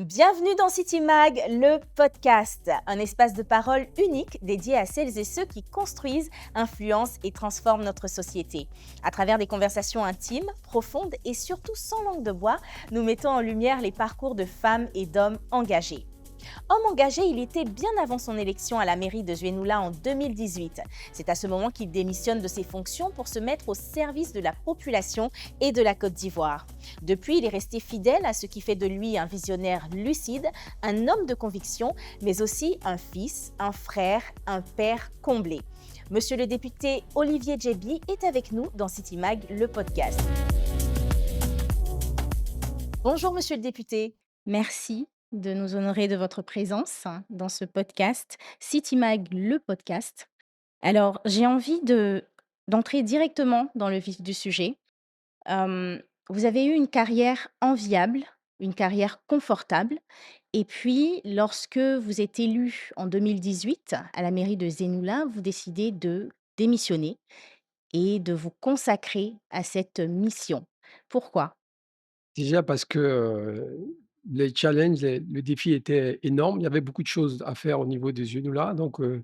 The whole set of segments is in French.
Bienvenue dans City Mag, le podcast, un espace de parole unique dédié à celles et ceux qui construisent, influencent et transforment notre société. À travers des conversations intimes, profondes et surtout sans langue de bois, nous mettons en lumière les parcours de femmes et d'hommes engagés. Homme engagé, il était bien avant son élection à la mairie de Zuénoula en 2018. C'est à ce moment qu'il démissionne de ses fonctions pour se mettre au service de la population et de la Côte d'Ivoire. Depuis, il est resté fidèle à ce qui fait de lui un visionnaire lucide, un homme de conviction, mais aussi un fils, un frère, un père comblé. Monsieur le député Olivier Djebi est avec nous dans City Mag, le podcast. Bonjour monsieur le député. Merci de nous honorer de votre présence dans ce podcast, City Mag, le podcast. Alors, j'ai envie d'entrer directement dans le vif du sujet. Vous avez eu une carrière enviable, une carrière confortable. Et puis, lorsque vous êtes élu en 2018 à la mairie de Zénoula, vous décidez de démissionner et de vous consacrer à cette mission. Pourquoi? Déjà parce que, les challenges, le défi était énorme. Il y avait beaucoup de choses à faire au niveau des UNOULA, donc on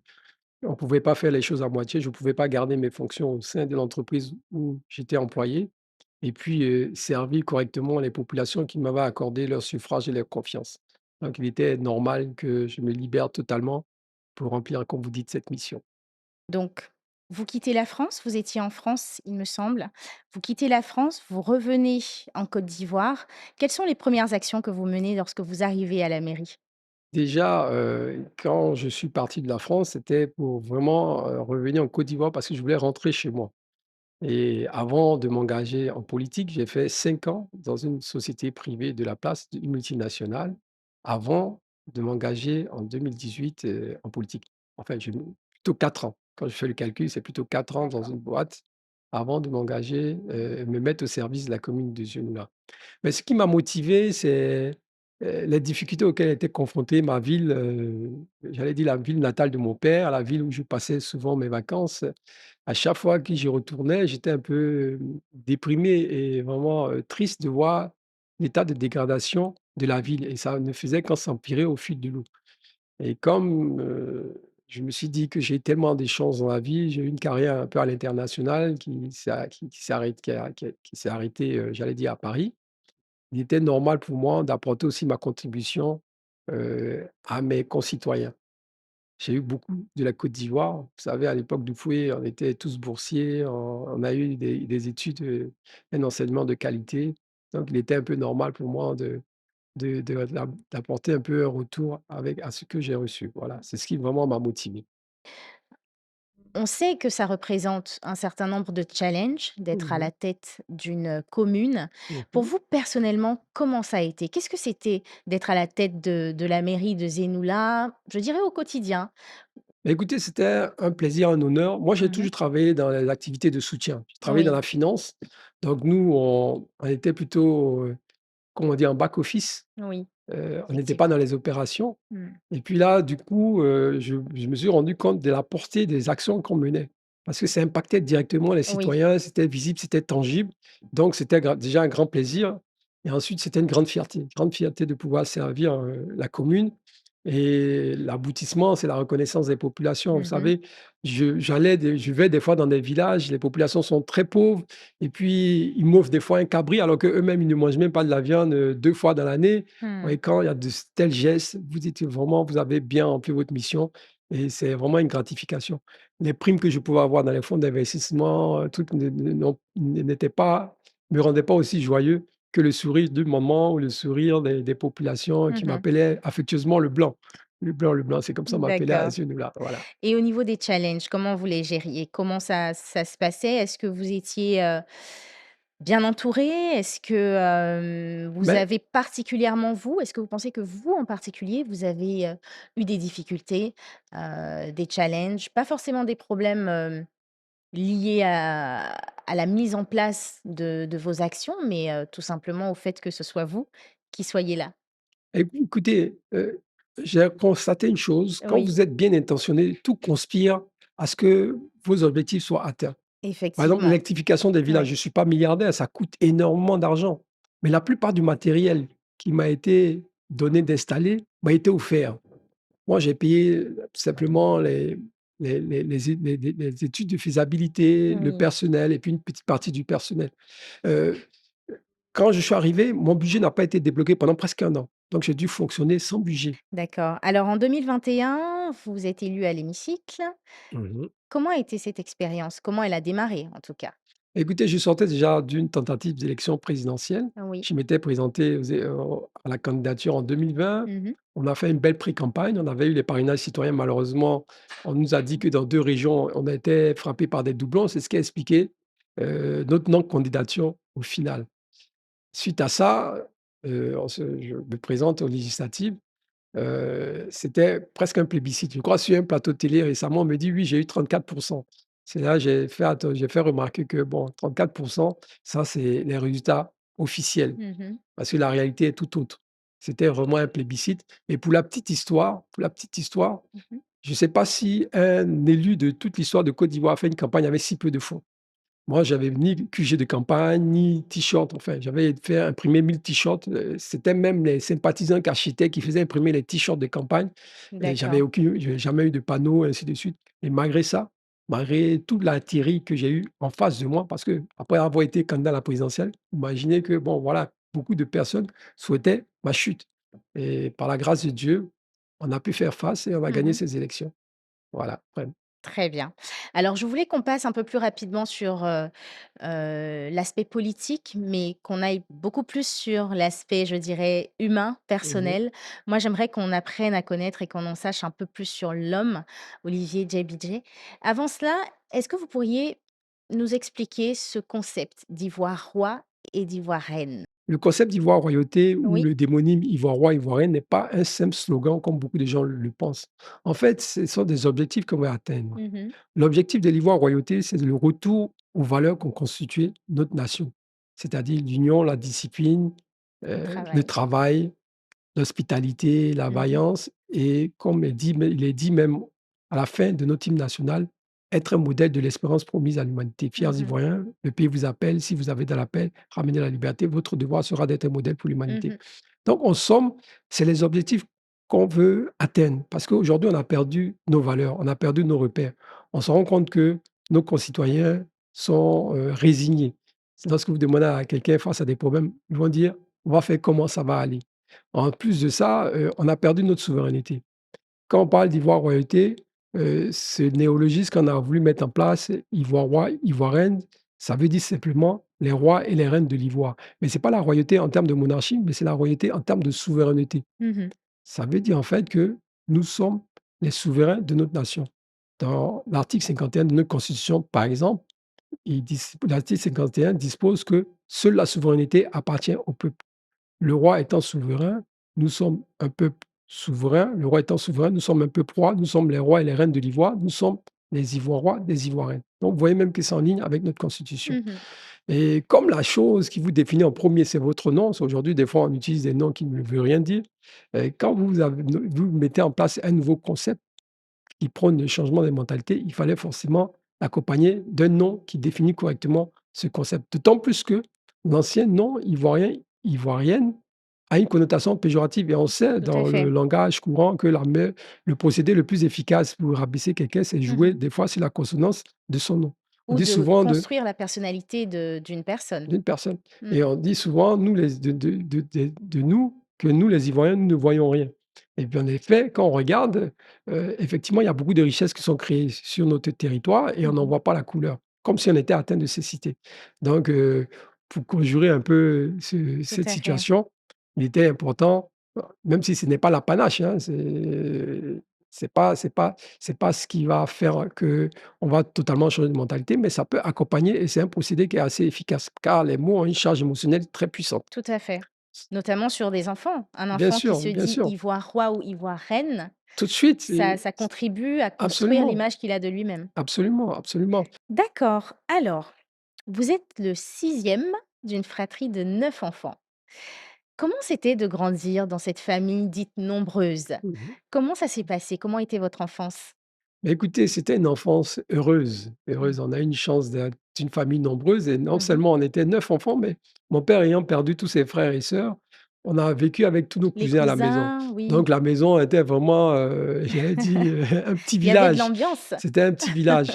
ne pouvait pas faire les choses à moitié. Je ne pouvais pas garder mes fonctions au sein de l'entreprise où j'étais employé et puis, servir correctement les populations qui m'avaient accordé leur suffrage et leur confiance. Donc il était normal que je me libère totalement pour remplir, comme vous dites, cette mission. Donc, vous quittez la France, vous étiez en France, il me semble. Vous quittez la France, vous revenez en Côte d'Ivoire. Quelles sont les premières actions que vous menez lorsque vous arrivez à la mairie? Déjà, quand je suis parti de la France, c'était pour vraiment, revenir en Côte d'Ivoire parce que je voulais rentrer chez moi. Et avant de m'engager en politique, j'ai fait 5 ans dans une société privée de la place, une multinationale, avant de m'engager en 2018, en politique. Enfin, j'ai plutôt 4 ans. Quand je fais le calcul, c'est plutôt 4 ans dans D'accord. une boîte avant de m'engager, me mettre au service de la commune de Zienoula. Mais ce qui m'a motivé, c'est, les difficultés auxquelles était confrontée ma ville, j'allais dire la ville natale de mon père, la ville où je passais souvent mes vacances. À chaque fois que j'y retournais, j'étais un peu, déprimé et vraiment, triste de voir l'état de dégradation de la ville et ça ne faisait qu'en s'empirer au fil de l'eau. Et comme, je me suis dit que j'ai tellement des chances dans la vie, j'ai eu une carrière un peu à l'international qui s'est arrêtée, j'allais dire à Paris. Il était normal pour moi d'apporter aussi ma contribution, à mes concitoyens. J'ai eu beaucoup de la Côte d'Ivoire. Vous savez, à l'époque du Fouet, on était tous boursiers, on a eu des études, un enseignement de qualité. Donc il était un peu normal pour moi d'apporter un peu un retour avec à ce que j'ai reçu. Voilà, c'est ce qui vraiment m'a motivé. On sait que ça représente un certain nombre de challenges d'être à Mmh la tête d'une commune. Pour mh. vous, personnellement, comment ça a été? Qu'est-ce que c'était d'être à la tête de la mairie de Zénoula, je dirais au quotidien? Bah, écoutez, c'était un plaisir, un honneur. Moi, j'ai Mmh. toujours travaillé dans les activités de soutien. J'ai travaillé dans Oui, la finance, donc nous, on était plutôt, comment dire? En back office, oui, on n'était pas effectivement. dans les opérations Mmh. et puis là, du coup, je me suis rendu compte de la portée des actions qu'on menait. Parce que ça impactait directement les Oui. citoyens, c'était visible, c'était tangible, donc c'était déjà un grand plaisir et ensuite c'était une grande fierté de pouvoir servir, la commune et l'aboutissement, c'est la reconnaissance des populations. Vous Mmh. savez, je vais des fois dans des villages, les populations sont très pauvres et puis ils m'offrent des fois un cabri alors qu'eux-mêmes, ils ne mangent même pas de la viande, 2 fois dans l'année. Mmh. Ouais, quand il y a de tels gestes, vous dites vraiment, vous avez bien rempli votre mission et c'est vraiment une gratification. Les primes que je pouvais avoir dans les fonds d'investissement, trucs n'étaient pas me rendaient pas aussi joyeux que le sourire du moment ou le sourire des populations qui Mmh. m'appelaient affectueusement le blanc. Le blanc, c'est comme ça qu'on m'appelait à D'accord. ce là voilà. Et au niveau des challenges, comment vous les gériez? Comment ça se passait? Est-ce que vous étiez, bien entouré? Est-ce que, vous Mais avez particulièrement vous est-ce que vous pensez que vous, en particulier, vous avez, eu des difficultés, des challenges? Pas forcément des problèmes, liés à la mise en place de vos actions, mais, tout simplement au fait que ce soit vous qui soyez là? écoutez, j'ai constaté une chose, quand Oui, vous êtes bien intentionné, tout conspire à ce que vos objectifs soient atteints. Par exemple, effectivement. l'électrification des villages, Oui. je ne suis pas milliardaire, ça coûte énormément d'argent. Mais la plupart du matériel qui m'a été donné d'installer m'a été offert. Moi, j'ai payé tout simplement les études de faisabilité, le Oui, personnel et puis une petite partie du personnel. Heu, Quand je suis arrivé, mon budget n'a pas été débloqué pendant presque un an. Donc j'ai dû fonctionner sans budget. d'accord. Alors en 2021, vous êtes élu à l'hémicycle. Mmh. Comment a été cette expérience? Comment elle a démarré, en tout cas? Écoutez, je sortais déjà d'une tentative d'élection présidentielle. Oui. Je m'étais présenté à la candidature en 2020. Mmh. On a fait une belle pré-campagne. On avait eu les parrainages citoyens. Malheureusement, on nous a dit que dans 2 régions, on a été frappé par des doublons. C'est ce qui a expliqué, notre non-candidature au final. Suite à ça, je me présente aux législatives. C'était presque un plébiscite. Je crois sur un plateau de télé récemment, on me dit: «Oui, j'ai eu 34%». C'est là j'ai fait remarquer que bon, 34%, ça c'est les résultats officiels, Mmh. parce que la réalité est tout autre. C'était vraiment un plébiscite et pour la petite histoire, Mmh. je ne sais pas si un élu de toute l'histoire de Côte d'Ivoire a fait une campagne avec si peu de fonds. Moi, j'avais ni QG de campagne, ni t-shirt. Enfin, j'avais fait imprimer 1000 t-shirts. C'était même les sympathisants architectes qui faisaient imprimer les t-shirts de campagne. Et D'accord. j'avais jamais eu de panneau, ainsi de suite. Et malgré ça, malgré toute l'artillerie que j'ai eue en face de moi, parce que après avoir été candidat à la présidentielle, imaginez que, bon, voilà, beaucoup de personnes souhaitaient ma chute. Et par la grâce de Dieu, on a pu faire face et on a gagné Mmh. ces élections. Voilà. Ouais. Très bien. Alors je voulais qu'on passe un peu plus rapidement sur, l'aspect politique, mais qu'on aille beaucoup plus sur l'aspect, je dirais, humain, Mhm. personnel. Moi, j'aimerais qu'on apprenne à connaître et qu'on en sache un peu plus sur l'homme, Olivier JBJ. Avant cela, est-ce que vous pourriez nous expliquer ce concept d'ivoire roi et d'ivoire reine? Le concept d'ivoire royauté ou Oui. le démonyme ivoire roi, ivoirienne n'est pas un simple slogan comme beaucoup de gens le pensent. En fait, ce sont des objectifs qu'on veut atteindre. Mmh. L'objectif de l'ivoire royauté, c'est le retour aux valeurs qu'ont constitué notre nation, c'est-à-dire l'union, la discipline, Le le travail. travail, l'hospitalité, la Mmh. vaillance et comme il est dit même à la fin de notre hymne national, être un modèle de l'espérance promise à l'humanité. Fiers Mmh. Ivoiriens, le pays vous appelle, si vous avez de la paix, ramenez la liberté, votre devoir sera d'être un modèle pour l'humanité. Mmh. Donc en somme, c'est les objectifs qu'on veut atteindre parce qu'aujourd'hui, on a perdu nos valeurs, on a perdu nos repères. On se rend compte que nos concitoyens sont résignés. Lorsque vous demandez à quelqu'un face à des problèmes, ils vont dire, on va faire comment ça va aller. En plus de ça, on a perdu notre souveraineté. Quand on parle d'ivoire royauté, ce néologisme qu'on a voulu mettre en place, ivoire roi, ivoire reine, ça veut dire simplement les rois et les reines de l'ivoire. Mais c'est pas la royauté en termes de monarchie, mais c'est la royauté en termes de souveraineté. Mmh. Ça veut dire en fait que nous sommes les souverains de notre nation. Dans l'article 51 de notre constitution, par exemple, l'article 51 dispose que seule la souveraineté appartient au peuple. Le roi étant souverain, nous sommes un peuple souverain. Le roi étant souverain, nous sommes un peuple roi. Nous sommes les rois et les reines de l'Ivoire. Nous sommes les Ivoiriens, des Ivoiriennes. Donc, vous voyez même que c'est en ligne avec notre constitution. Mmh. Et comme la chose qui vous définit en premier, c'est votre nom, c'est aujourd'hui, des fois, on utilise des noms qui ne veulent rien dire. Quand vous mettez en place un nouveau concept, qui prône le changement des mentalités, il fallait forcément l'accompagner d'un nom qui définit correctement ce concept. D'autant plus que l'ancien nom ivoirien, ivoirienne, a une connotation péjorative et on sait Tout à dans le fait. langage courant que le procédé le plus efficace pour rabaisser quelqu'un, c'est jouer Mmh. des fois sur la consonance de son nom. On Ou dit de souvent de construire la personnalité d'une personne. d'une personne. Mmh. Et on dit souvent, nous, de nous, que nous, les Ivoiriens, nous ne voyons rien. Et puis, en effet, quand on regarde, effectivement, il y a beaucoup de richesses qui sont créées sur notre territoire et on n'en Mmh. voit pas la couleur, comme si on était atteint de cécité. Donc, pour conjurer un peu Tout cette à fait. situation, il était important, même si ce n'est pas l'apanage, hein, c'est pas ce qui va faire que on va totalement changer de mentalité, mais ça peut accompagner et c'est un procédé qui est assez efficace, car les mots ont une charge émotionnelle très puissante. Tout à fait. Notamment sur des enfants. Un Bien enfant qui sûr, se bien dit sûr. ivoire roi ou ivoire reine, Tout de suite, ça contribue à construire absolument, l'image qu'il a de lui-même. absolument, absolument. D'accord. Alors, vous êtes le sixième d'une fratrie de 9 enfants. Comment c'était de grandir dans cette famille dite nombreuse? Mmh. Comment ça s'est passé? Comment était votre enfance? Mais écoutez, c'était une enfance heureuse, Mmh. heureuse. On a eu une chance d'être une famille nombreuse et non Mmh. seulement on était 9 enfants, mais mon père ayant perdu tous ses frères et sœurs, on a vécu avec tous nos Les cousins à la maison. cousins, oui. Donc la maison était vraiment, j'allais dire, un petit Il y avait de village. l'ambiance. C'était un petit village.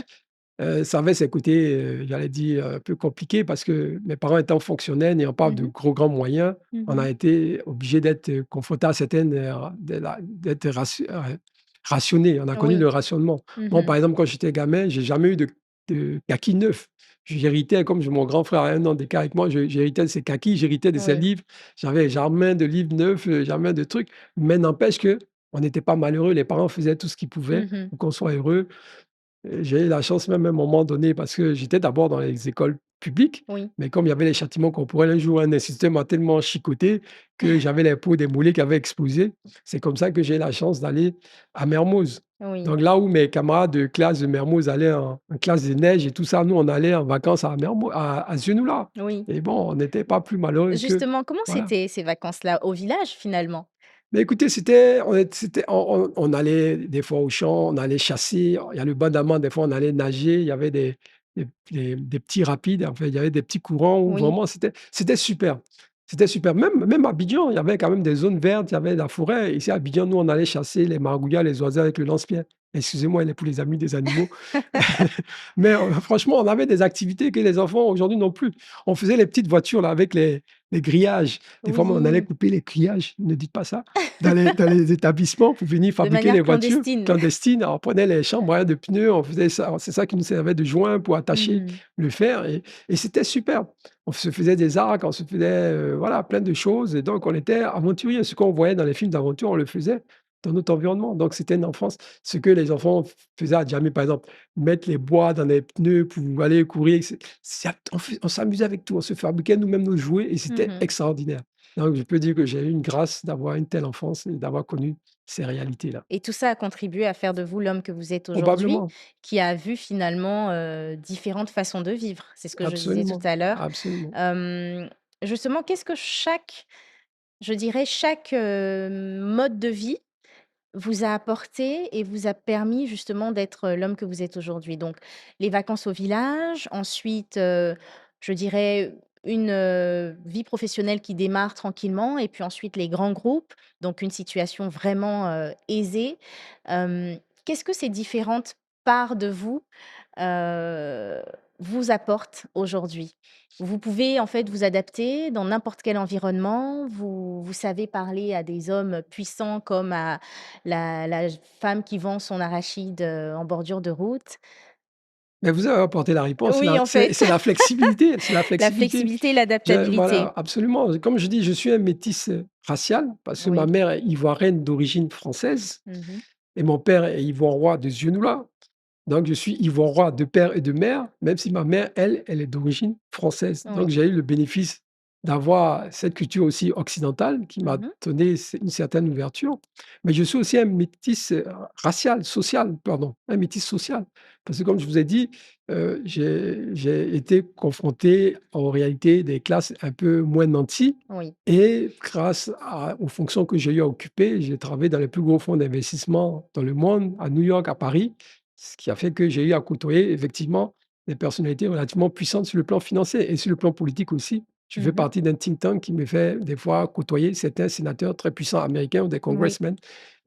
Ça avait ses côtés, j'allais dire, un peu compliqués parce que mes parents étant fonctionnaires, n'ayant pas de Mmh. gros grands moyens, on Mmh. a été obligés d'être, confrontés à certaines, d'être rationnés. On a connu Oui. le rationnement. Moi, Mmh. par exemple, quand j'étais gamin, j'ai jamais eu de kakis neufs. J'héritais, comme j'ai mon grand frère a 1 an d'écart avec moi, j'héritais de ses kakis, j'héritais de ses Oui. livres. J'avais jamais de livres neufs, jamais de trucs. Mais n'empêche que on n'était pas malheureux. Les parents faisaient tout ce qu'ils pouvaient Mmh. pour qu'on soit heureux. J'ai eu la chance même à un moment donné parce que j'étais d'abord dans les écoles publiques, Oui. mais comme il y avait les châtiments corporels, un jour, un instituteur m'a tellement chicoté que j'avais les peaux des mollets qui avaient explosé. C'est comme ça que j'ai eu la chance d'aller à Mermoz. Oui. Donc là où mes camarades de classe de Mermoz allaient en classe de neige et tout ça, nous, on allait en vacances à Mermoz, à Zionula. Oui. Et bon, on n'était pas plus malheureux que Justement, comment voilà. c'était ces vacances-là? Au village, finalement? Mais écoutez, on allait des fois au champ, on allait chasser. Il y a le banc d'amande, des fois on allait nager. Il y avait des petits rapides, en fait, il y avait des petits courants où Oui. vraiment c'était super. C'était super. Même à Abidjan, il y avait quand même des zones vertes, il y avait la forêt. Ici à Abidjan, nous, on allait chasser les margouillas, les oiseaux avec le lance-pierre. Excusez-moi, il est pour les amis des animaux. Mais franchement, on avait des activités que les enfants aujourd'hui n'ont plus. On faisait les petites voitures là, avec les grillages. Des fois, on allait Oui, couper les grillages, ne dites pas ça, dans les établissements pour venir de fabriquer les manière voitures clandestine. clandestines. Alors, on prenait les chambres à air de pneus, on faisait ça. C'est ça qui nous servait de joint pour attacher Mmh. le fer et c'était super. On se faisait des arcs, on se faisait, voilà, plein de choses et donc on était aventuriers. Ce qu'on voyait dans les films d'aventure, on le faisait dans notre environnement. Donc c'était une enfance. Ce que les enfants faisaient à Djamé, par exemple, mettre les bois dans les pneus pour aller courir, on s'amusait avec tout. On se fabriquait nous-mêmes nos jouets et c'était Mmh. extraordinaire. Donc je peux dire que j'ai eu une grâce d'avoir une telle enfance et d'avoir connu ces réalités-là. Et tout ça a contribué à faire de vous l'homme que vous êtes aujourd'hui, Probablement, qui a vu finalement, différentes façons de vivre. C'est ce que je disais tout absolument, à l'heure. absolument. Hem, Justement, qu'est-ce que chaque, mode de vie vous a apporté et vous a permis justement d'être, l'homme que vous êtes aujourd'hui? Donc les vacances au village, ensuite, je dirais une, vie professionnelle qui démarre tranquillement et puis ensuite les grands groupes, donc une situation vraiment, aisée. Qu'est-ce que ces différentes parts de vous, heu, vous apportent aujourd'hui? Vous pouvez en fait vous adapter dans n'importe quel environnement, vous savez parler à des hommes puissants comme à la femme qui vend son arachide, en bordure de route. Mais vous avez apporté la réponse, Oui, en fait, c'est la flexibilité, c'est la la flexibilité. flexibilité, Voilà, l'adaptabilité. absolument. Comme je dis, je suis un métis, racial parce que ma Oui. mère est ivoirienne d'origine française Mmh. et mon père est ivoirien de Zionula. Donc je suis ivoirien de père et de mère, même si ma mère, elle est d'origine française. Donc Oui. j'ai eu le bénéfice d'avoir cette culture aussi occidentale qui m'a Mmh. donné une certaine ouverture. Mais je suis aussi un métis, racial, social, pardon, un métis social. Parce que comme je vous ai dit, j'ai été confronté en réalité des classes un peu moins nanties Oui. et grâce aux fonctions que j'ai eu à occuper, j'ai travaillé dans les plus gros fonds d'investissement dans le monde, à New York, à Paris, ce qui a fait que j'ai eu à côtoyer effectivement des personnalités relativement puissantes sur le plan financier et sur le plan politique aussi. Je fais Mmh. partie d'un think tank qui me fait des fois côtoyer certains sénateurs très puissants américains ou des Oui. congressmen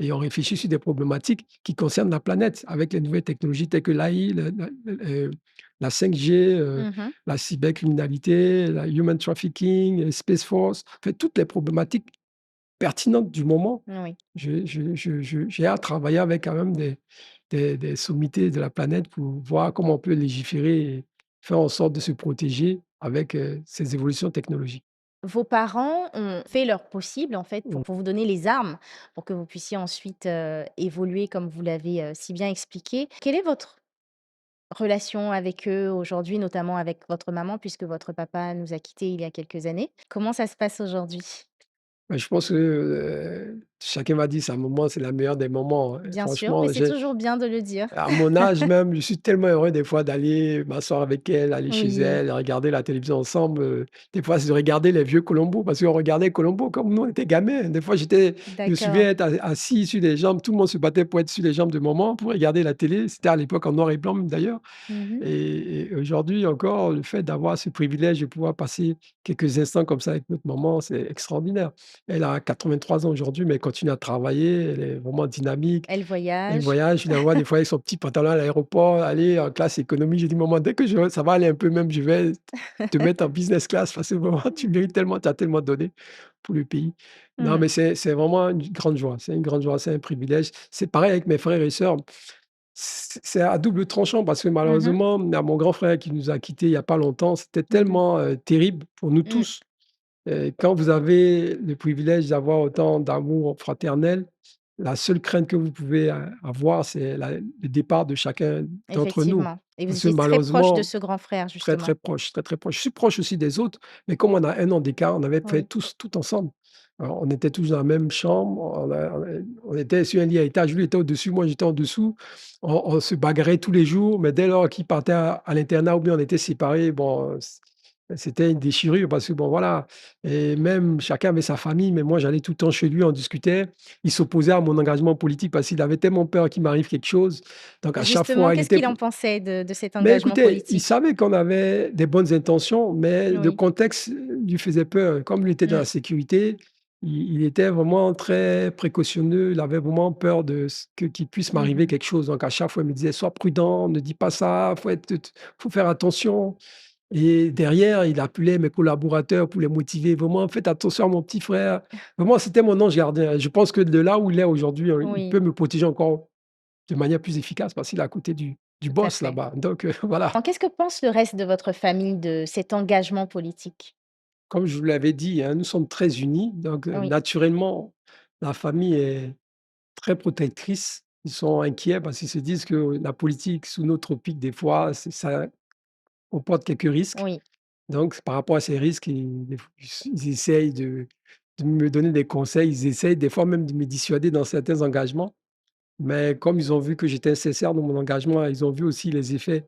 et on réfléchit sur des problématiques qui concernent la planète avec les nouvelles technologies telles que l'AI, la 5G, Mmh. la cybercriminalité, la human trafficking, Space Force, en fait, toutes les problématiques pertinentes du moment. Oui. J'ai à travailler avec quand même des sommités de la planète pour voir comment on peut légiférer et faire en sorte de se protéger avec, ces évolutions technologiques. Vos parents ont fait leur possible, en fait, Mmh. pour vous donner les armes pour que vous puissiez ensuite, évoluer comme vous l'avez, si bien expliqué. Quelle est votre relation avec eux aujourd'hui, notamment avec votre maman, puisque votre papa nous a quittés il y a quelques années? Comment ça se passe aujourd'hui? Bah, je pense que, chacun m'a dit: «C'est un moment, c'est la meilleure des moments», hein. Et Bien sûr, mais franchement, c'est j'ai toujours bien de le dire. à mon âge même, je suis tellement heureux des fois d'aller m'asseoir avec elle, aller chez Oui, elle, regarder la télévision ensemble, des fois, c'est de regarder les vieux Columbo parce qu'on regardait Columbo comme nous, on était gamins. Des fois, je me souviens d'accord. être assis sur les jambes, tout le monde se battait pour être sur les jambes de maman, pour regarder la télé. C'était à l'époque en noir et blanc même d'ailleurs. Mmh. Et aujourd'hui encore, le fait d'avoir ce privilège de pouvoir passer quelques instants comme ça avec notre maman, c'est extraordinaire. Elle a 83 ans aujourd'hui, mais elle continue à travailler, elle est vraiment dynamique. Elle Elle voyage. voyage, je la vois des fois avec son petit pantalon à l'aéroport, aller en classe économie. J'ai dit: «Maman, dès que ça va aller un peu même, je vais te mettre en business class parce que vraiment tu mérites tellement, tu as tellement donné pour le pays». Non, Mmh. mais c'est vraiment une grande joie, c'est une grande joie, c'est un privilège. C'est pareil avec mes frères et sœurs. C'est à double tranchant parce que Mmh mh. malheureusement, il y a mon grand frère qui nous a quittés il y a pas longtemps. C'était Mmh. tellement, terrible pour nous Mmh. tous. Quand vous avez le privilège d'avoir autant d'amour fraternel, la seule crainte que vous pouvez avoir, c'est le départ de chacun d'entre nous. Effectivement, et vous Parce que étiez très proche de malheureusement, ce grand frère très, très justement? proche, très, très proche. Je suis proche aussi des autres, mais comme on a 1 an d'écart, on avait fait Oui. tous tout ensemble. Alors, on était tous dans la même chambre, on était sur un lit à étage, lui était au-dessus, moi j'étais en dessous. On se bagarrait tous les jours, mais dès lors qu'il partait à l'internat ou bien on était séparés, bon, c'était une déchirure parce que bon, voilà. Et même chacun avait sa famille, mais moi j'allais tout le temps chez lui, on discutait. Il s'opposait à mon engagement politique parce qu'il avait tellement peur qu'il m'arrive quelque chose. Donc à chaque Justement, fois, il qu'est-ce était qu'il en pensait de cet mais engagement écoutez, il politique? savait qu'on avait des bonnes intentions, mais le Oui. contexte lui faisait peur. Comme il était dans Mmh. la sécurité, il était vraiment très précautionneux. Il avait vraiment peur de ce qu'il puisse m'arriver Mmh. quelque chose. Donc à chaque fois, il me disait: «Sois prudent, ne dis pas ça, faut faire attention». Et derrière, il appelait mes collaborateurs pour les motiver: «Vraiment, faites attention à mon petit frère». Vraiment, c'était mon ange gardien. Je pense que de là où il est aujourd'hui, il peut Oui, me protéger encore de manière plus efficace parce qu'il est à côté du tout à boss fait. là-bas. Donc voilà. Alors qu'est-ce que pense le reste de votre famille de cet engagement politique? Comme je vous l'avais dit, hein, nous sommes très unis, donc Oui. naturellement, la famille est très protectrice. Ils sont inquiets parce qu'ils se disent que la politique sous nos tropiques, des fois, ça comporte quelques risques. Oui. Donc par rapport à ces risques, ils essayent de me donner des conseils, ils essayent des fois même de me dissuader dans certains engagements. Mais comme ils ont vu que j'étais sincère dans mon engagement, ils ont vu aussi les effets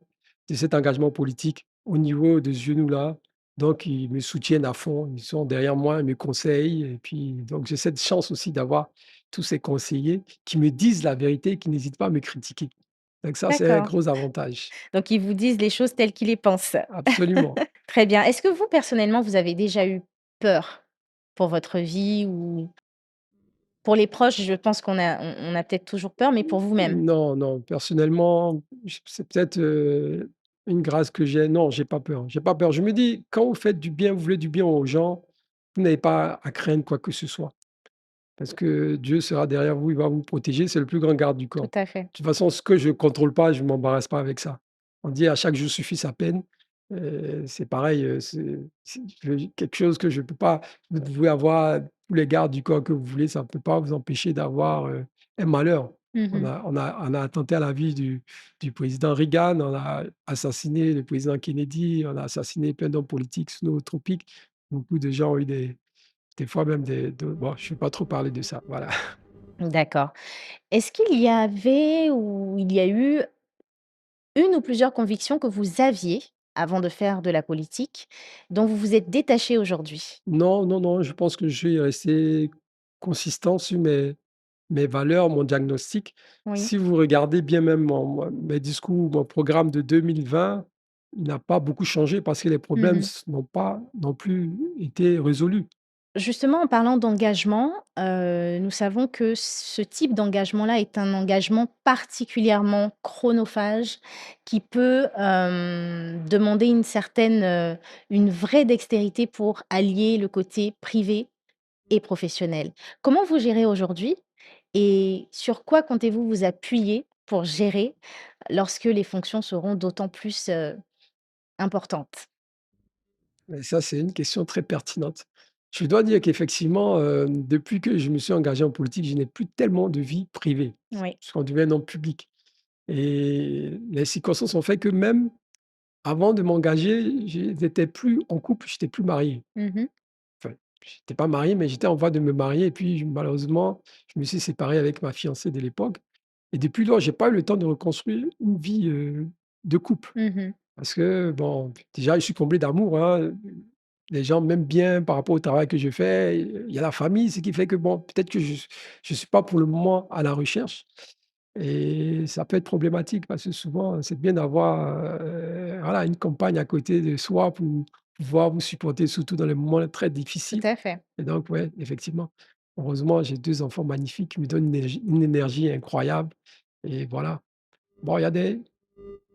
de cet engagement politique au niveau de ce genou-là. Donc, ils me soutiennent à fond, ils sont derrière moi, ils me conseillent. Et puis, donc, j'ai cette chance aussi d'avoir tous ces conseillers qui me disent la vérité, qui n'hésitent pas à me critiquer. Donc, ça, c'est un D'accord. gros avantage. Donc ils vous disent les choses telles qu'ils les pensent. Absolument. Très bien. Est-ce que vous, personnellement, vous avez déjà eu peur pour votre vie ou pour les proches? Je pense qu'on a peut-être toujours peur, mais pour vous-même? Non, non, personnellement, c'est peut-être une grâce que j'ai. Non, j'ai pas peur. J'ai pas peur. Je me dis, quand vous faites du bien, vous voulez du bien aux gens, vous n'avez pas à craindre quoi que ce soit. Parce que Dieu sera derrière vous, il va vous protéger, c'est le plus grand garde du Tout corps. à fait. De toute façon, ce que je ne contrôle pas, je ne m'embarrasse pas avec ça. On dit: «À chaque jour suffit sa peine». C'est pareil, c'est quelque chose que je ne peux pas. Vous pouvez avoir tous les gardes du corps que vous voulez, ça ne peut pas vous empêcher d'avoir, un malheur. Mmh. On a attenté à la vie du président Reagan, on a assassiné le président Kennedy, on a assassiné plein d'hommes politiques sous nos tropiques. Beaucoup de gens ont eu des fois même bon, je ne vais pas trop parler de ça, voilà. D'accord. Est-ce qu'il y avait ou il y a eu une ou plusieurs convictions que vous aviez avant de faire de la politique, dont vous vous êtes détaché aujourd'hui? Non, non, non, je pense que je suis resté consistant sur mes valeurs, mon diagnostic. Oui. Si vous regardez bien même mes discours, mon programme de 2020, il n'a pas beaucoup changé parce que les problèmes Mmh. n'ont pas non plus été résolus. Justement, en parlant d'engagement, nous savons que ce type d'engagement-là est un engagement particulièrement chronophage qui peut, demander une vraie dextérité pour allier le côté privé et professionnel. Comment vous gérez aujourd'hui et sur quoi comptez-vous vous appuyer pour gérer lorsque les fonctions seront d'autant plus, importantes? Et ça, c'est une question très pertinente. Je dois dire qu'effectivement, depuis que je me suis engagé en politique, je n'ai plus tellement de vie privée, Oui. puisqu'on devient un homme public. Et les circonstances ont fait que même avant de m'engager, je n'étais plus en couple, je n'étais plus marié. Mmh. Enfin, j'étais pas marié, mais j'étais en voie de me marier et puis malheureusement, je me suis séparé avec ma fiancée de l'époque et depuis lors, j'ai pas eu le temps de reconstruire une vie, de couple. Mmh. Parce que bon, déjà, je suis comblé d'amour, hein, les gens m'aiment bien par rapport au travail que je fais. Il y a la famille, ce qui fait que bon, peut-être que je suis pas pour le moment à la recherche et ça peut être problématique parce que souvent, c'est bien d'avoir, voilà, une compagne à côté de soi pour pouvoir vous supporter, surtout dans les moments très Tout difficiles à fait. et donc ouais, effectivement, heureusement, j'ai 2 enfants magnifiques qui me donnent une énergie incroyable et voilà. Bon, il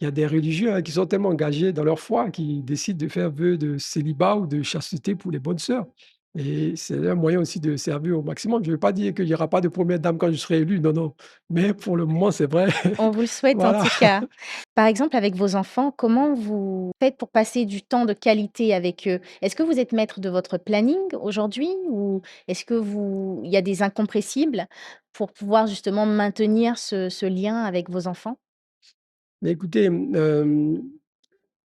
y a des religieux, hein, qui sont tellement engagés dans leur foi, qui décident de faire vœu de célibat ou de chasteté pour les bonnes sœurs et c'est un moyen aussi de servir au maximum. Je ne veux pas dire qu'il y aura pas de première dame quand je serai élu, non, non, mais pour le moment, c'est vrai. On vous le souhaite en Voilà. tout cas. Par exemple, avec vos enfants, comment vous faites pour passer du temps de qualité avec eux? Est-ce que vous êtes maître de votre planning aujourd'hui ou est-ce que vous il y a des incompressibles pour pouvoir justement maintenir ce lien avec vos enfants? Mais écoutez,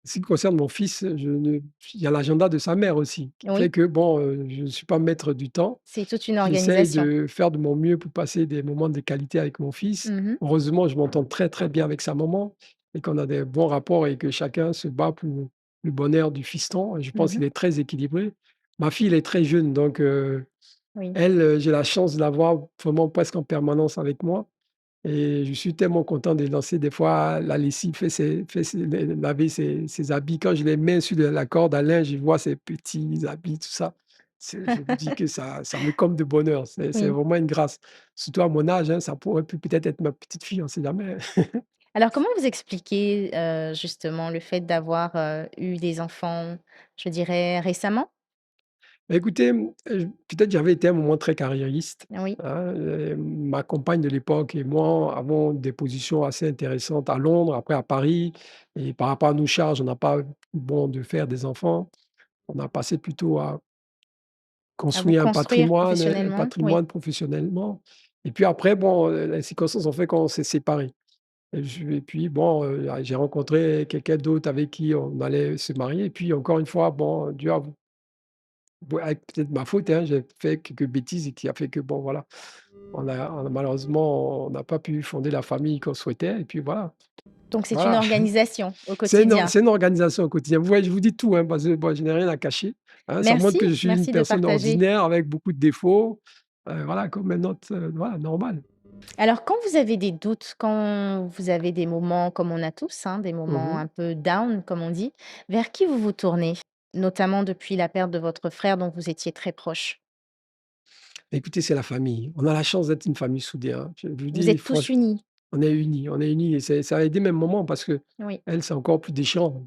ce qui concerne mon fils, je ne il y a l'agenda de sa mère aussi, qui fait Oui, que bon, je ne suis pas maître du temps. c'est toute une J'essaye organisation. de faire de mon mieux pour passer des moments de qualité avec mon fils. Mmh. Heureusement, je m'entends très, très bien avec sa maman et qu'on a des bons rapports et que chacun se bat pour le bonheur du fiston et je pense Mmh. qu'il est très équilibré. Ma fille, elle est très jeune donc Oui. elle, j'ai la chance de l'avoir vraiment presque en permanence avec moi et je suis tellement content de lancer des fois la lessive, fait ses laver ses habits. Quand je les mets sur la corde à linge, je vois ses petits habits, tout ça. Je me dis que ça me comble de bonheur. C'est Oui. vraiment une grâce. Surtout à mon âge, hein, ça pourrait peut-être être ma petite fille, on ne sait jamais. Alors comment vous expliquez, justement le fait d'avoir, eu des enfants, je dirais récemment? Bah, écoutez, peut-être j'avais été à un moment très carriériste, Oui. hein, ma compagne de l'époque et moi avons des positions assez intéressantes à Londres, après à Paris et par rapport à nos charges, on n'a pas eu bon de faire des enfants. On a passé plutôt à À vous construire construire un professionnellement? Oui. patrimoine professionnellement et puis après bon, les circonstances ont fait qu'on s'est séparés et puis bon, j'ai rencontré quelqu'un d'autre avec qui on allait se marier et puis encore une fois, bon, Dieu a ouais, avec peut-être ma faute, hein, j'ai fait quelques bêtises et qui a fait que bon voilà, on a malheureusement, on n'a pas pu fonder la famille qu'on souhaitait et puis voilà, Donc c'est une voilà. organisation au quotidien. C'est une organisation au quotidien. Vous voyez, je vous dis tout, hein, parce que bon, je n'ai rien à cacher, hein. Ça montre Merci, que je suis une merci de personne partager. ordinaire avec beaucoup de défauts, voilà, comme un autre, voilà, normal. Alors quand vous avez des doutes, quand vous avez des moments comme on a tous, hein, des Mmh moments mh. un peu down comme on dit, vers qui vous vous tournez? Notamment depuis la perte de votre frère dont vous étiez très proche. Écoutez, c'est la famille. On a la chance d'être une famille soudée, hein. Je vous Vous dis êtes tous franchement, unis? on est unis et ça a aidé mes mamans parce Oui. qu'elle, c'est encore plus déchirant.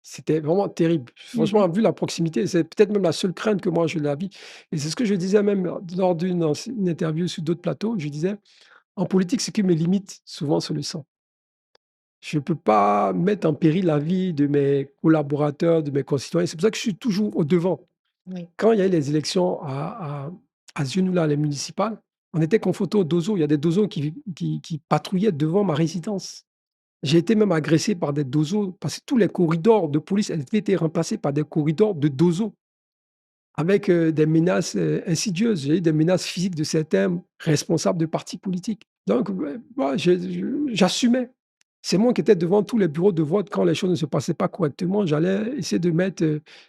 C'était vraiment terrible. Mmh. Franchement, vu la proximité, c'est peut-être même la seule crainte que moi je la vis et c'est ce que je disais même lors une interview sur d'autres plateaux. Je disais: «En politique, ce qui me limite souvent, c'est le sang. Je ne peux pas mettre en péril la vie de mes collaborateurs, de mes concitoyens». C'est pour ça que je suis toujours au devant. Oui. Quand il y a eu les élections à Ziounula, les municipales, on était confrontés aux dozos. Il y a des dozos qui patrouillaient devant ma résidence. J'ai été même agressé par des dozos parce que tous les corridors de police avaient été remplacés par des corridors de dozos avec, des menaces, insidieuses. J'ai eu des menaces physiques de certains responsables de partis politiques. Donc, moi, j'assumais. C'est moi qui étais devant tous les bureaux de vote quand les choses ne se passaient pas correctement. J'allais essayer de mettre,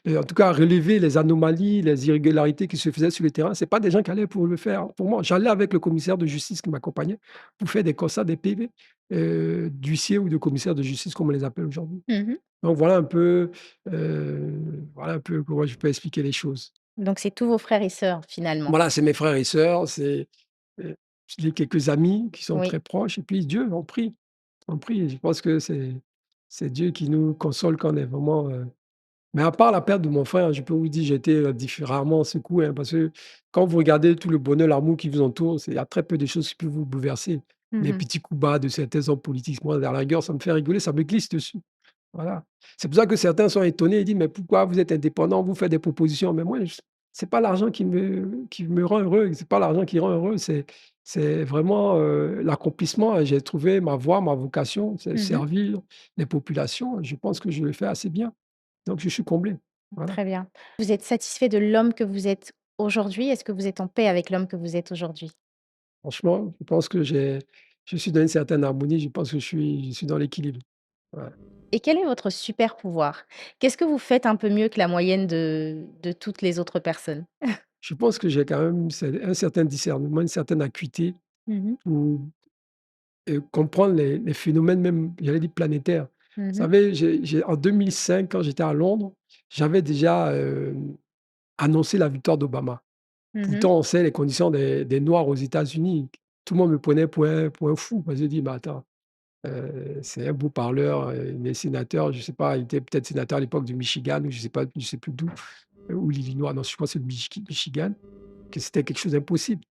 en tout cas relever les anomalies, les irrégularités qui se faisaient sur le terrain. C'est pas des gens qui allaient pour le faire pour moi. J'allais avec le commissaire de justice qui m'accompagnait pour faire des constats, des PV, d'huissier ou de commissaire de justice comme on les appelle aujourd'hui. Mmh. Donc voilà un peu comment je peux expliquer les choses. Donc c'est tous vos frères et sœurs finalement? Voilà, c'est mes frères et sœurs, heu, j'ai quelques amis qui sont Oui. très proches et puis Dieu, on prie. On prie. Je pense que c'est Dieu qui nous console quand on est vraiment, mais à part la perte de mon frère, je peux vous dire, j'ai été, rarement secoué, hein, parce que quand vous regardez tout le bonheur, l'amour qui vous entoure, il y a très peu de choses qui peuvent vous bouleverser. Les Mmh. petits coups bas de certains hommes politiques, moi, à la rigueur, ça me fait rigoler, ça me glisse dessus. Voilà. C'est pour ça que certains sont étonnés et disent: «Mais pourquoi vous êtes indépendant, vous faites des propositions?» mais moi, c'est pas l'argent qui me rend heureux, c'est pas l'argent qui rend heureux, c'est vraiment, l'accomplissement et j'ai trouvé ma voie, ma vocation, c'est Mmh. servir les populations et je pense que je le fais assez bien. Donc je suis comblé. Voilà. Très bien. Vous êtes satisfait de l'homme que vous êtes Aujourd'hui, est-ce que vous êtes en paix avec l'homme que vous êtes aujourd'hui? Franchement, je pense que je suis dans une certaine harmonie, je pense que je suis dans l'équilibre. Ouais. Et quel est votre super pouvoir? Qu'est-ce que vous faites un peu mieux que la moyenne de toutes les autres personnes? Je pense que j'ai quand même un certain discernement, une certaine acuité Mmh mh. pour, comprendre les phénomènes même, j'allais dire planétaires. Vous Mmh. savez, j'ai en 2005, quand j'étais à Londres, j'avais déjà, annoncé la victoire d'Obama. Mmh. Pourtant, on sait les conditions des noirs aux États-Unis. Tout le monde me prenait pour un fou. Parce que je dis: «Mais attends, c'est un beau parleur, il est sénateur», je sais pas, il était peut-être sénateur à l'époque du Michigan ou je sais pas, je sais plus d'où, ou l'Illinois, non, je crois que c'est le Michigan, que c'était quelque chose d'impossible.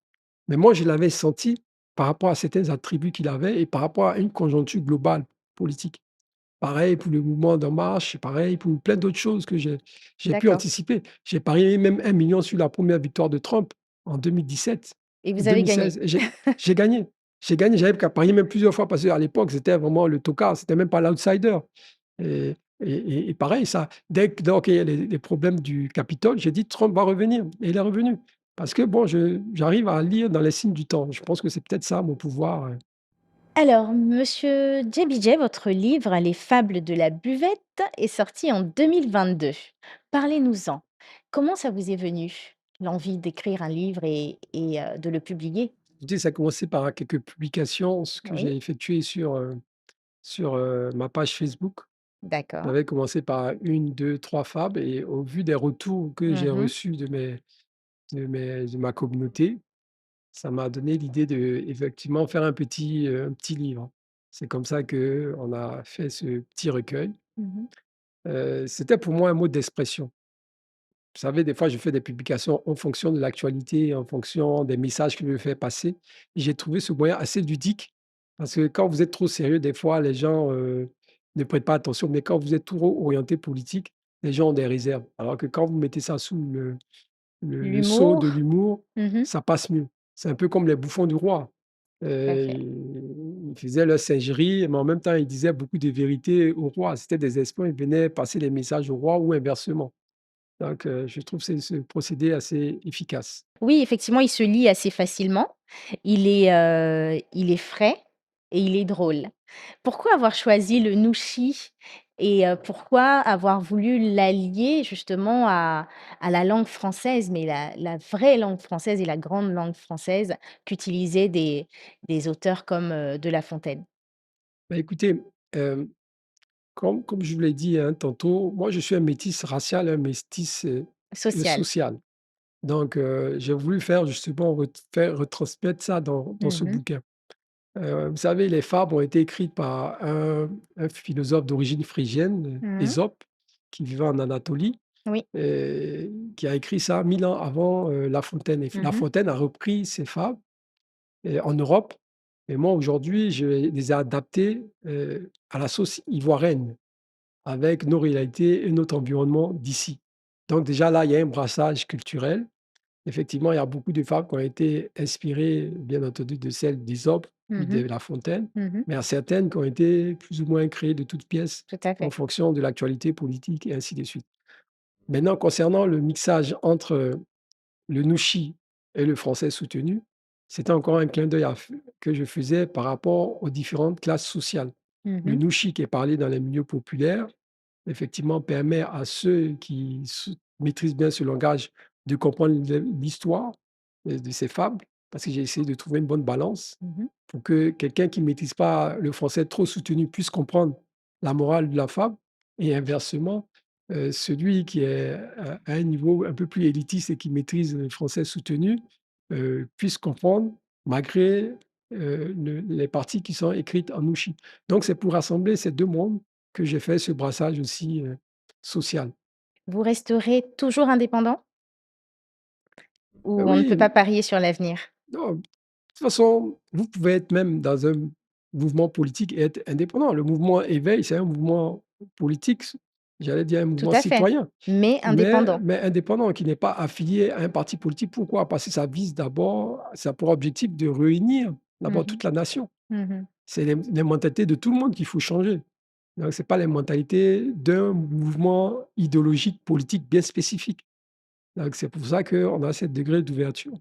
Mais moi, je l'avais senti par rapport à certains attributs qu'il avait et par rapport à une conjoncture globale politique. Pareil pour le mouvement d'En Marche, pareil pour plein d'autres choses que j'ai pu D'accord, anticiper. J'ai parié même 1 million sur la première victoire de Trump en 2017 et ou vous avez gagné? 2016 et j'ai gagné. J'ai gagné, j'avais qu'à parier même plusieurs fois parce qu'à l'époque, c'était vraiment le tocard, c'était même pas l'outsider et et pareil ça, dès que donc il y a les problèmes du Capitole, j'ai dit: «Trump va revenir» et il est revenu. Parce que bon, j'arrive à lire dans les signes du temps. Je pense que c'est peut-être ça mon pouvoir, Alors, monsieur JBJ, votre livre «Les fables de la buvette» est sorti en 2022. Parlez-nous-en. Comment ça vous est venu, l'envie d'écrire un livre et de le publier? Je dis ça a commencé par quelques publications, ce que Oui, j'ai effectué sur, ma page Facebook. d'accord. J'avais commencé par une, deux, trois fables et au vu des retours que j'ai Mmh. reçus de ma communauté, ça m'a donné l'idée de effectivement faire un petit livre. C'est comme ça que on a fait ce petit recueil. Mmh. C'était pour moi un mot d'expression. Vous savez, des fois, je fais des publications en fonction de l'actualité, en fonction des messages que je veux faire passer. Et j'ai trouvé ce moyen assez ludique parce que quand vous êtes trop sérieux, des fois, les gens ne prêtent pas attention. Mais quand vous êtes trop orienté politique, les gens ont des réserves. Alors que quand vous mettez ça sous le sceau de L'humour? l'humour, Mmh. ça passe mieux. C'est un peu comme les bouffons du roi. Tout à fait. Ils faisaient leur singerie, mais en même temps, ils disaient beaucoup de vérités au roi. C'était des espions, ils venaient passer les messages au roi ou inversement. Donc, je trouve ce procédé assez efficace. Oui, effectivement, il se lit assez facilement. Il est frais et il est drôle. Pourquoi avoir choisi le Nushi et pourquoi avoir voulu l'allier justement à la langue française, mais la vraie langue française et la grande langue française qu'utilisaient des auteurs comme de La Fontaine? Bah, écoutez, hem, comme je vous l'ai dit, hein, tantôt, moi je suis un métis racial, un métis, Social. social. Donc, j'ai voulu faire justement faire retransmettre ça dans ce Mmh. bouquin. Vous savez, les fables ont été écrites par un philosophe d'origine phrygienne, Mmh. Ésope, qui vivait en Anatolie, Oui. qui a écrit ça 1000 ans avant, La Fontaine et La Mmh. Fontaine a repris ces fables en Europe et moi aujourd'hui, je les ai adaptées, à la sauce ivoirienne avec nos réalités et notre environnement d'ici. Donc déjà là, il y a un brassage culturel. Effectivement, il y a beaucoup de fables qui ont été inspirées, bien entendu, de celles d'Ésope ou de Mmh. La Fontaine, Mmh. mais il y a certaines qui ont été plus ou moins créées de toutes pièces Tout à en fait. fonction de l'actualité politique et ainsi de suite. Maintenant, concernant le mixage entre le nushi et le français soutenu, c'était encore un clin d'œil que je faisais par rapport aux différentes classes sociales. Le Mmh. nushi qui est parlé dans les milieux populaires, effectivement, permet à ceux qui maîtrisent bien ce langage de comprendre l'histoire de ces fables, parce que j'ai essayé de trouver une bonne balance Mmh. pour que quelqu'un qui ne maîtrise pas le français trop soutenu puisse comprendre la morale de la fable et inversement, celui qui est à un niveau un peu plus élitiste et qui maîtrise le français soutenu, puisse comprendre malgré, les parties qui sont écrites en uchi. Donc c'est pour rassembler ces 2 mondes que j'ai fait ce brassage aussi, social. Vous resterez toujours indépendant? Ou on ne peut pas Oui, parier sur l'avenir? non, de toute façon, vous pouvez être même dans un mouvement politique et être indépendant. Le mouvement éveil, c'est un mouvement politique, j'allais dire un Tout mouvement à fait, citoyen, mais indépendant. mais indépendant, qui n'est pas affilié à un parti politique. Pourquoi? Parce que ça vise d'abord, ça a pour objectif de réunir d'abord Mmh. toute la nation. Mmh. C'est les mentalités de tout le monde qu'il faut changer. Donc c'est pas les mentalités d'un mouvement idéologique, politique bien spécifique. Donc c'est pour ça qu'on a ce degré d'ouverture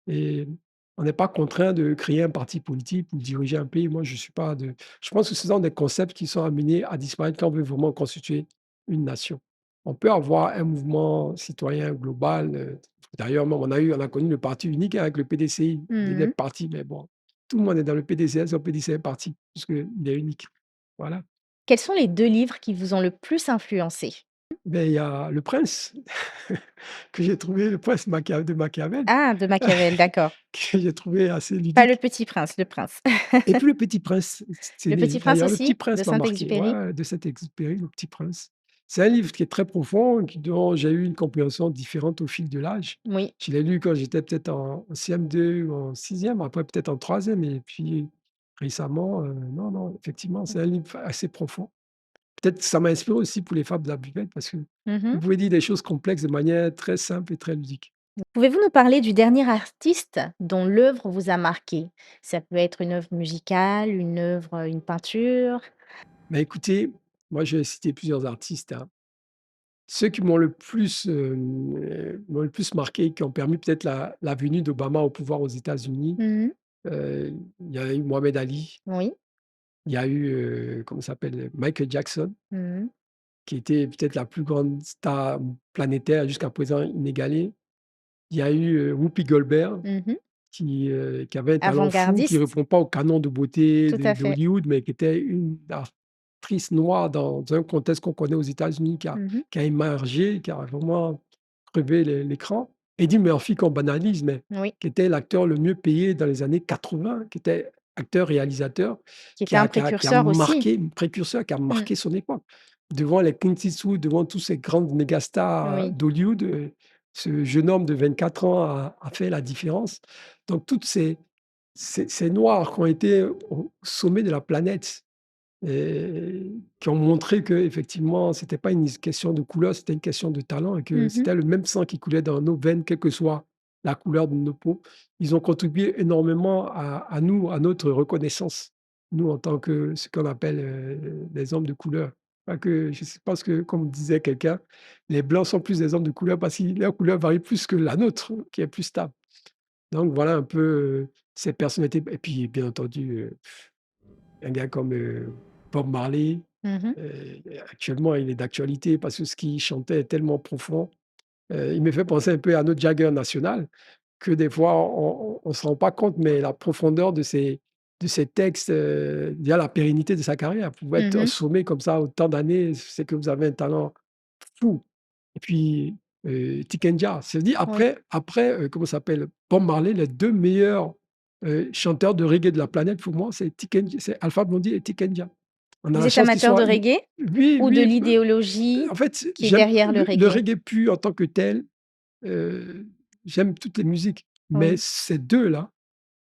et on n'est pas contraint de créer un parti politique ou diriger un pays. Moi, je suis pas de je pense que ce sont des concepts qui sont amenés à disparaître quand on veut vraiment constituer une nation. On peut avoir un mouvement citoyen global, d'ailleurs même on a connu le parti unique avec le PDCI, des Mmh. partis, mais bon, tout le monde est dans le PDCS, le PDC est parti puisqu'il est unique. Voilà. Quels sont les 2 livres qui vous ont le plus influencé? Ben, il y a Le Prince que j'ai trouvé, Le Prince de Machiavel, Ah, de Machiavel, d'accord. que j'ai trouvé assez Pas Le ludique. Petit Prince, Le Prince. Et puis Le Petit Prince, Le Petit Prince d'ailleurs Le Petit aussi, de Prince m'a marqué, Saint-Exupéry? ouais, de Saint-Exupéry, Le Petit Prince. C'est un livre qui est très profond, dont j'ai eu une compréhension différente au fil de l'âge. Oui. Je l'ai lu quand j'étais peut-être en CM2 ou en sixième, après peut-être en troisième, et puis récemment, non, non, effectivement, c'est un livre assez profond. Peut-être que ça m'a inspiré aussi pour les fables de la Biblette parce que Mmh. vous pouvez dire des choses complexes de manière très simple et très ludique. Pouvez-vous nous parler du dernier artiste dont l'œuvre vous a marqué? Ça peut être une œuvre musicale, une œuvre, une peinture? Mais écoutez, moi, je vais citer plusieurs artistes, hein. Ceux qui m'ont le plus marqué, qui ont permis peut-être la venue d'Obama au pouvoir aux États-Unis, Mmh. il y a eu Mohamed Ali, Oui. il y a eu, comment ça s'appelle? Michael Jackson, Mmh. qui était peut-être la plus grande star planétaire jusqu'à présent inégalée. Il y a eu, Whoopi Goldberg, Mmh. qui avait un talent fou, qui ne Avant-gardiste? répond pas au canon de beauté Tout à de fait. Hollywood, mais qui était une actrice noire dans un contexte qu'on connaît aux États-Unis, Mmh. qui a émergé, qui a vraiment crevé l'écran. Eddie Murphy qu'on banalise, mais Oui, qui était l'acteur le mieux payé dans les années 80, qui était acteur-réalisateur, qui était un qui a précurseur aussi. marqué, un précurseur, qui a Mmh. marqué son époque. Devant les Clint Eastwood, devant tous ces grandes mégastars Oui. d'Hollywood, ce jeune homme de 24 ans a fait la différence. Donc toutes ces noirs qui ont été au sommet de la planète et qui ont montré qu'effectivement, ce n'était pas une question de couleur, c'était une question de talent et que Mmh. c'était le même sang qui coulait dans nos veines, quelle que soit la couleur de nos peaux. Ils ont contribué énormément à nous, à notre reconnaissance, nous en tant que ce qu'on appelle, des hommes de couleur. Pas que je sais pas ce que comme disait quelqu'un, les blancs sont plus des hommes de couleur parce que leur couleur varie plus que la nôtre, qui est plus stable. Donc voilà un peu, ces personnalités et puis bien entendu, un gars comme, Bob Marley, Mmh. actuellement, il est d'actualité parce que ce qu'il chantait est tellement profond. Il me fait penser un peu à notre Jagger national, que des fois on se rend pas compte, mais la profondeur de ses textes, via la pérennité de sa carrière, pouvait être au Mmh. sommet comme ça autant d'années, c'est que vous avez un talent fou. Et puis, Tikenja, c'est-à-dire Oui. comment ça s'appelle? Bob Marley, les 2 meilleurs, chanteurs de reggae de la planète pour moi, c'est Alpha Blondy et Tikenja. On a Vous la êtes chance qu'ils amateur de soient i reggae oui, ou de oui, l'idéologie en fait, qui est j'aime derrière le le reggae? reggae pur en tant que tel, j'aime toutes les musiques, mais Oui. ces 2 là,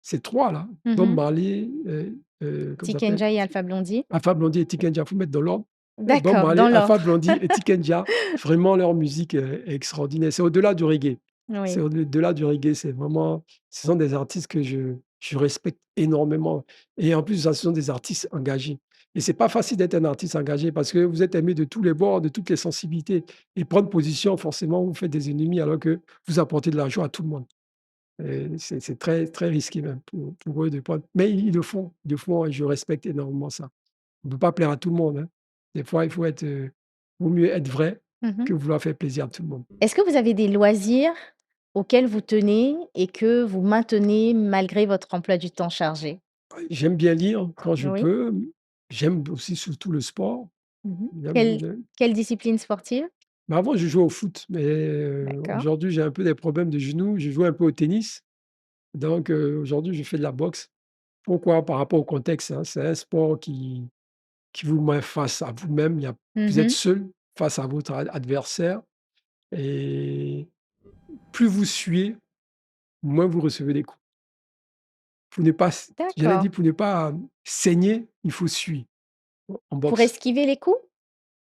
ces 3 là, Bob Mmh. Marley, comment ça s'appelle? Tikenja et Alpha Blondy? Alpha Blondy et Tikenja, faut mettre dans l'ordre. Bob D'accord, Marley, dans Alpha l'ordre. Blondy et Tikenja, vraiment leur musique, est extraordinaire. C'est au-delà du reggae. C'est Oui. au-delà du reggae, c'est vraiment ce sont des artistes que je respecte énormément et en plus, ça, ce sont des artistes engagés et c'est pas facile d'être un artiste engagé parce que vous êtes aimé de tous les bords, de toutes les sensibilités et prendre position, forcément, vous faites des ennemis alors que vous apportez de la joie à tout le monde et c'est très, très risqué même pour eux de prendre mais ils le font et je respecte énormément ça. On ne peut pas plaire à tout le monde, hein. Des fois, il faut être, vaut mieux être vrai Mmh. que vouloir faire plaisir à tout le monde. Est-ce que vous avez des loisirs auxquels vous tenez et que vous maintenez malgré votre emploi du temps chargé? J'aime bien lire quand je Oui. peux, j'aime aussi surtout le sport. Mmh. J'aime Quelle discipline sportive? mais avant, je jouais au foot, mais D'accord. aujourd'hui, j'ai un peu des problèmes de genoux. Je jouais un peu au tennis, donc aujourd'hui, je fais de la boxe. Pourquoi? Par rapport au contexte, hein. C'est un sport qui vous met face à vous-même. Vous êtes Mmh. seul face à votre adversaire et plus vous suez, moins vous recevez des coups. Pour ne pas s J'allais D'accord. dire pour ne pas, saigner, il faut suer en Pour boxe. esquiver les coups?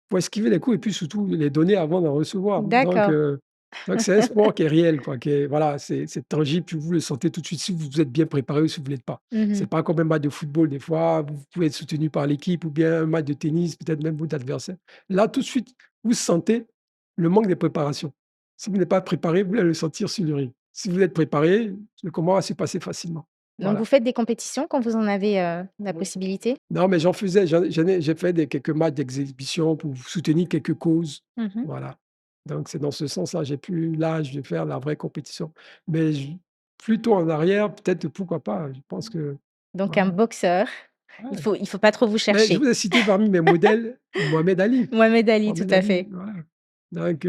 Faut esquiver les coups et puis surtout les donner avant d'en recevoir. D'accord. Donc c'est un sport qui est réel quoi, qui est voilà, c'est tangible, puis vous le sentez tout de suite si vous êtes bien préparé ou si vous ne l'êtes pas. Mmh. C'est pas comme un match de football, des fois, vous pouvez être soutenu par l'équipe ou bien un match de tennis, peut-être même votre adversaire. Là, tout de suite, vous sentez le manque de préparation. Si vous n'êtes pas préparé, vous allez le sentir sur le ring. Si vous êtes préparé, le combat va se passer facilement. Donc vous Voilà. faites des compétitions quand vous en avez, la possibilité? Non, mais j'en faisais, j'ai fait quelques matchs d'exhibition pour soutenir quelques causes. Mmh. Voilà. Donc c'est dans ce sens-là, j'ai plus l'âge de faire la vraie compétition. Mais plutôt en arrière, peut-être pourquoi pas. Je pense que Donc un voilà. boxeur, Ouais. il faut pas trop vous Mais je chercher. vous ai cité parmi mes modèles Mohamed Ali. Mohamed Ali, tout Mohamed à Ali, fait. voilà. Donc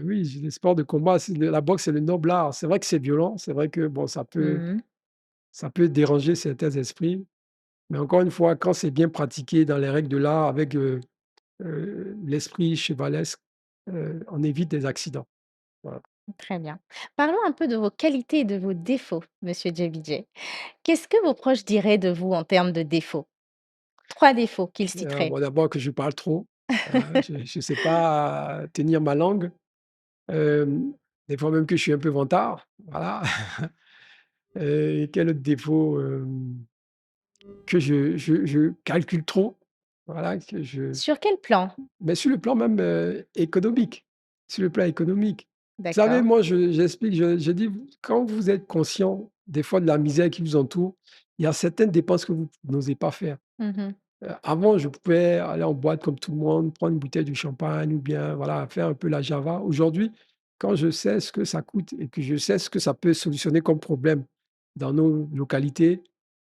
oui, les sports de combat, la boxe, c'est le noble art. C'est vrai que c'est violent, c'est vrai que bon, Mmh. ça peut déranger certains esprits, mais encore une fois, quand c'est bien pratiqué dans les règles de l'art avec, l'esprit chevaleresque, on évite des accidents. Voilà. Très bien. Parlons un peu de vos qualités et de vos défauts, monsieur JBJ. Qu'est-ce que vos proches diraient de vous en termes de défauts? 3 défauts qu'ils citeraient. Bon, d'abord que je parle trop, je ne sais pas tenir ma langue, des fois même que je suis un peu vantard, voilà. Et quel autre défaut? Que je calcule trop, voilà, que je Sur quel plan? mais sur le plan même, économique, sur le plan économique. Vous savez, D'accord. moi, j'explique, je dis: «Quand vous êtes conscient, des fois, de la misère qui vous entoure, il y a certaines dépenses que vous n'osez pas faire». Mmh. Avant, je pouvais aller en boîte comme tout le monde, prendre une bouteille de champagne ou bien, voilà, faire un peu la java. Aujourd'hui, quand je sais ce que ça coûte et que je sais ce que ça peut solutionner comme problème dans nos localités,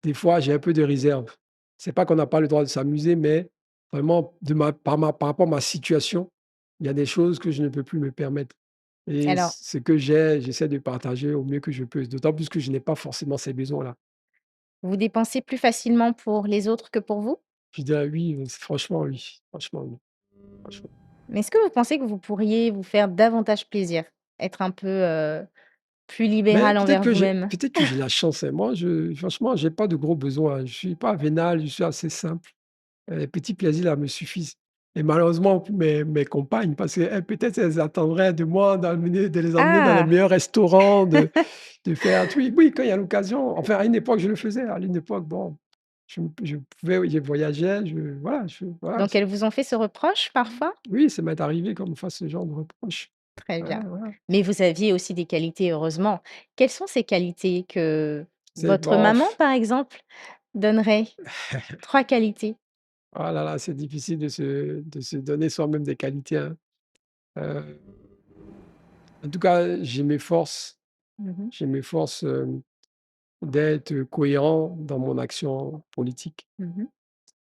des fois, j'ai un peu de réserve. C'est pas qu'on n'a pas le droit de s'amuser, mais vraiment, par rapport à ma situation, il y a des choses que je ne peux plus me permettre. Et Alors, ce que j'ai, j'essaie de partager au mieux que je peux, d'autant plus que je n'ai pas forcément ces besoins-là. vous dépensez plus facilement pour les autres que pour vous? Je dirais oui, franchement, oui. Franchement, oui. Franchement. Mais est-ce que vous pensez que vous pourriez vous faire davantage plaisir? Être un peu, plus Mais libéral envers vous-même? peut-être que j'ai la chance, hein. Moi, franchement, j'ai pas de gros besoins. Je suis pas vénal, je suis assez simple. Les petits plaisirs là me suffisent et malheureusement mes compagnes, parce qu'elles peut-être elles attendraient de moi de les emmener dans les Ah! meilleurs restaurants, de faire oui, oui, quand il y a l'occasion. Enfin, à une époque, je le faisais. À une époque, bon, je pouvais, oui, je voyageais, voilà, Donc elles vous ont fait ce reproche parfois? oui, ça m'est arrivé qu'on me fasse ce genre de reproche. Très Voilà, bien. voilà. Mais vous aviez aussi des qualités, heureusement. Quelles sont ces qualités que C'est votre bon. maman, par exemple, donnerait? 3 qualités. Ah là là, c'est difficile de se donner soi-même des qualités, hein. Heu, En tout cas, Mmh. j'ai mes forces, d'être cohérent dans mon action politique. Mmh.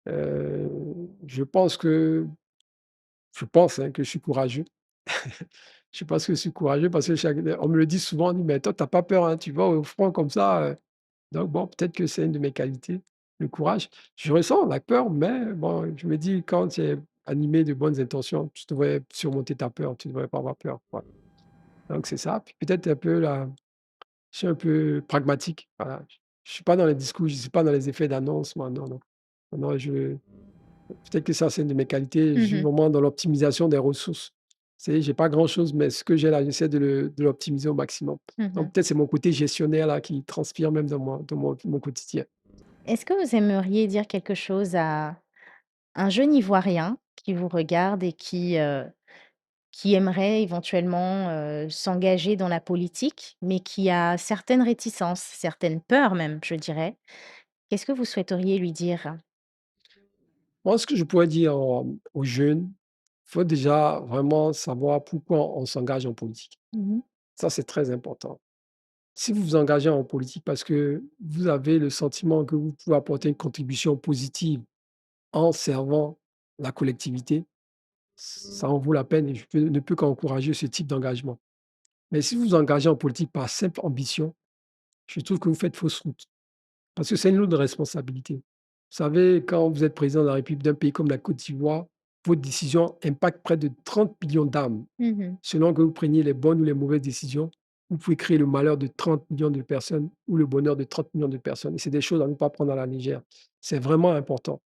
Je pense que hein, que je suis courageux. Je pense que je suis courageux parce que on me le dit souvent, on dit: «Mais toi, tu as pas peur, hein, tu vas au front comme ça». Donc bon, peut-être que c'est une de mes qualités, le courage. Je ressens la peur, mais bon, je me dis: «Quand tu es animé de bonnes intentions, tu devrais surmonter ta peur, tu ne devrais pas avoir peur». Voilà, donc c'est ça. Puis peut-être un peu je suis un peu pragmatique, voilà. Je suis pas dans les discours, je suis pas dans les effets d'annonce, moi, non, non. Non, peut-être que ça, c'est une de mes qualités. Je suis Mmh. vraiment dans l'optimisation des ressources. C'est j'ai pas grand-chose, mais ce que j'ai là, j'essaie de l'optimiser au maximum. Mmh. Donc peut-être c'est mon côté gestionnaire là qui transpire même dans mon quotidien. Est-ce que vous aimeriez dire quelque chose à un jeune Ivoirien qui vous regarde et qui aimerait éventuellement, s'engager dans la politique, mais qui a certaines réticences, certaines peurs même, je dirais? Qu'est-ce que vous souhaiteriez lui dire? Moi, ce que je pourrais dire, aux jeunes, il faut déjà vraiment savoir pourquoi on s'engage en politique. Mmh. Ça, c'est très important. Si vous vous engagez en politique parce que vous avez le sentiment que vous pouvez apporter une contribution positive en servant la collectivité, ça en vaut la peine et ne peux qu'encourager ce type d'engagement. Mais si vous vous engagez en politique par simple ambition, je trouve que vous faites fausse route. Parce que c'est une lourde responsabilité. Vous savez, quand vous êtes président de la République d'un pays comme la Côte d'Ivoire, votre décision impacte près de 30 millions d'âmes. Mmh. Selon que vous preniez les bonnes ou les mauvaises décisions, vous pouvez créer le malheur de 30 millions de personnes ou le bonheur de 30 millions de personnes. Et c'est des choses à ne pas prendre à la légère. C'est vraiment important.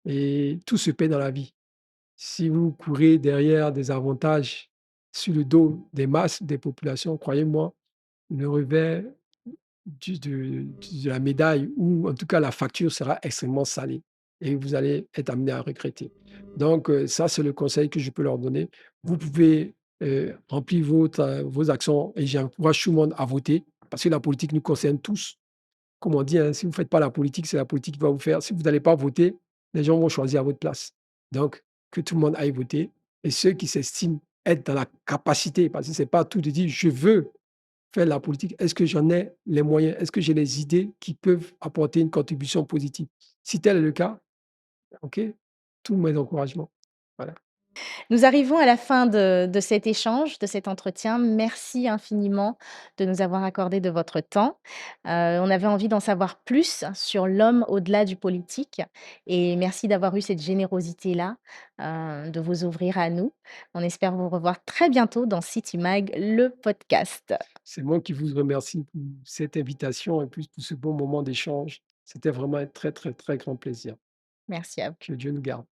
Et tout se paie dans la vie. Si vous courez derrière des avantages sur le dos des masses, des populations, croyez-moi, le revers de la médaille ou en tout cas la facture sera extrêmement salée et vous allez être amené à regretter. Donc ça, c'est le conseil que je peux leur donner. Vous pouvez remplis vos actions et j'encourage tout le monde à voter parce que la politique nous concerne tous. Comme on dit, hein, si vous ne faites pas la politique, c'est la politique qui va vous faire. Si vous n'allez pas voter, les gens vont choisir à votre place. Donc, que tout le monde aille voter et ceux qui s'estiment être dans la capacité, parce que c'est pas tout de dire: «Je veux faire la politique». Est-ce que j'en ai les moyens? Est-ce que j'ai les idées qui peuvent apporter une contribution positive? Si tel est le cas, OK, tous mes encouragements. Voilà. Nous arrivons à la fin de cet échange, de cet entretien. Merci infiniment de nous avoir accordé de votre temps. On avait envie d'en savoir plus sur l'homme au-delà du politique et merci d'avoir eu cette générosité-là, de vous ouvrir à nous. On espère vous revoir très bientôt dans City Mag, le podcast. C'est moi qui vous remercie pour cette invitation et puis pour ce bon moment d'échange. C'était vraiment un très, très, très grand plaisir. Merci à vous. Que Dieu nous garde.